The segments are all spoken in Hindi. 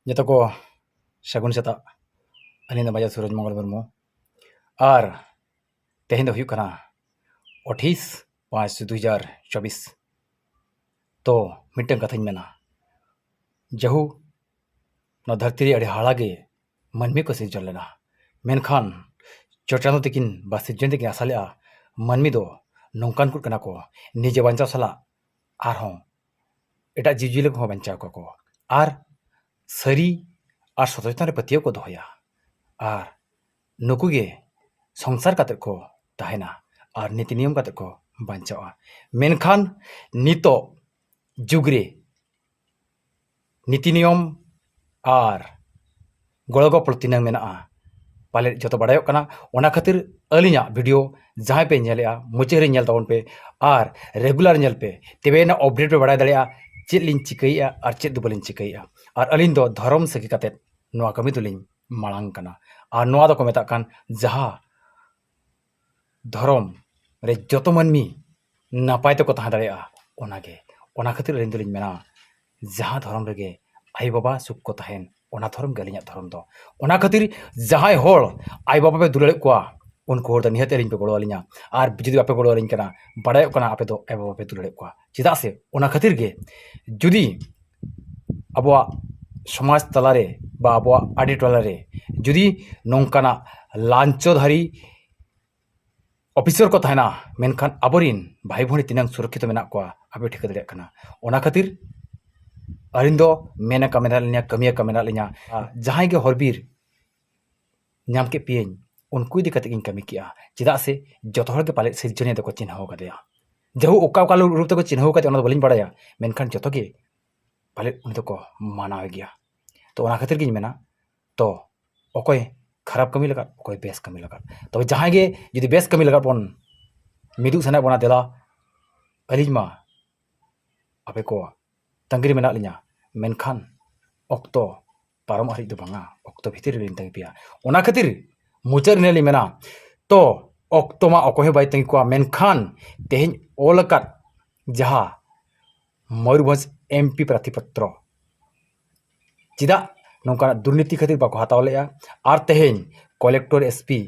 जतो को सगुन सेता अलिंग बाजा सूरज मंगल मुर्मू और तेहन हुई कना 28/5/2024 तो मिट्टन कथाñ मेना जहू ना धरती अड़ी हाड़ागे मनमी को सिरजन लेना मेनखान चोटानो तकिन बा सिरजन तकिन आसाले मनमी दो नौकान कुट कना को निजे बांचाव सला आरहों एटा जीवजीले को बांचाव को आर सरी और सचेतन पतियों को दोया और नुकुगे संसार काते को तहना और नीति नियम काते को बांचावा मेनखान नितो जुगरे नीति नियम और गड़गोपड़ तीना मेना पाले जो बड़ायो कना ओना खातिर अलिया वीडियो जहाँ पे नेले मुचारे नेल तबन पे और रेगुलर नेल पे तबे ना अपडेट पे बड़ा दड़िया चेद लिंग चिकैया और चेद दो बलिंग चिकैया और अलिंग दो धर्म सगी काते नोआ कमी दुलिंग मांग कना और नोआ दो को मेता कान जहाँ धर्म रे जतो मनमी नापाय तो को तहा दड़िया ओनागे ओना खातिर अलिंग दुलिंग मेना जहाँ धर्म रेगे आई बाबा सुख को तहन ओना धर्म गलिया धर्म दो ओना खातिर जहां होड़ आई बाबा पे दुलड़ को उनको होड़ निहत अलिंग पे गड़ो अलिंगा और जुदी आपे गड़ो अलिंग कना बड़ाय कना आपे दो आई बाबा पे दुलड़ को चिदा से ओना खातिर गे जुदी अबवा समाज तलारे बा अबवा आडी टलारे जुदी नोंकाना लांचोधारी ऑफिसर को तहना मेनखान अबोरिन भाई भोनी तिनांग सुरक्षित मेना को आपे ठिका दड़िया कना ओना खातिर अलिंग दो मेना कमेना लिया कमिया कमेना लिया जहां के हरबीर नाम के पियन उनको इदी कते कमी किया चिदा से जतो हर के पाले सिरजने को चिन्ह कदेया जहू ओका ओका रूप तक चिन्ह कते ओना बलिन बड़ाया मेनखान जतो के पाले उन को मानाव गया तो ओना खातिर गिन मेना तो ओकोय खराब कमी लगा ओकोय बेस कमी लगा तो जहां के जुदी बेस कमी लगा बन मिदु सना बना देला अलिमा आपे को तंगिरी मेना लिया मेनखान ऑक्टो पारम हरी दो बांगा ऑक्टो भीतर लिन तंग पिया ओना खातिर मुचर नेली मेना तो ऑक्टो मा ओकोहे बाय तंग को मेनखान तेहन ओलकत जहा मयूरभंज एमपी प्रार्थी पत्र चिदा नौका दुर्नीति खातिर बाको हताव लेया और तेहन कलेक्टर एसपी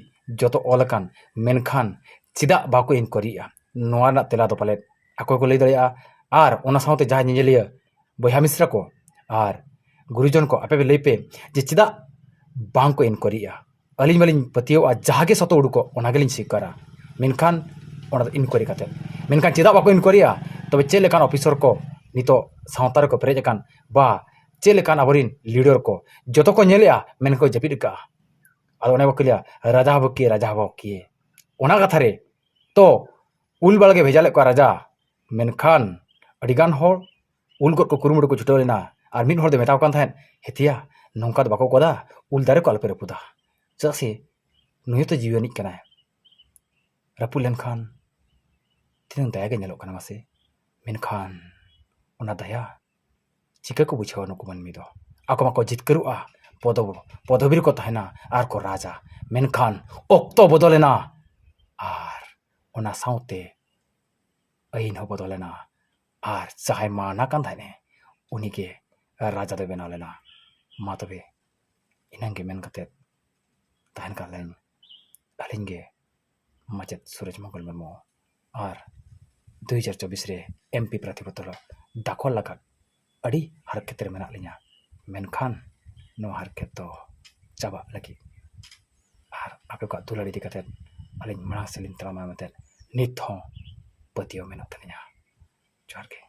जतो ओलकान मेनखान चिदा बाको इनक्वायरिया नोआ ना तेला दो पाले आको को लई दड़िया और ओना साउते जहा निजेलिया बया मिश्रा को और गुरुजन को आपे लई पे जे चिदा बांग को इनक्वायरिया अलिंग मलिंग पतियो जहागे सतो उडुको ओना गेलिंग स्वीकारा मेनखान ओना इनक्वायरी काते मेनखान चिदा बाको इनक्वायरिया तबे चे लेकान ऑफिसर को नितो सावतार को पेरेज कान बा चे लेकान अबरिन लीडर को जतो को नेलिया मेन को जपिड का और ओने बकलिया राजा बकिए ओना कथा रे तो उल बालगे भेजाले को राजा मेनखान अडिगान होड़ उल गद को कुरुमुड़ को छुटाव लेना और मिड होड़ दे मेताव कान थायन हेतिया नौका दो बाको कोदा उल दारे को अलपे रपुदा चसे नुय तो जीवनिक कना रपु लेनखान तिनंग दया के नेलो कना मासे मेनखान ओना दया चिका को बुझाव नुको मनमी दो आको माको जितकरुआ पदवीर को तहना आर को राजा मेनखान ओक्तो बदलेना और ओना साउते अइन हो बदलेना और चाहे माना कान थाने उन्हीं के राजा दे बेना लेना मा तबे इनंगे मेन कते तहन का लाइन अलिंगे मचत सूरज मंगल मुर्मू और 2024 रे एमपी प्रार्थीपत्र दाखल लगा अड़ी हरकत रे मेना लिया मेनखान नो हरकत तो चाबा लगी और आपे को दुलाड़ी दिकते अलिंग मना सेलिन तलामा मते नित हो पतियो मेना तलिया जोहार के।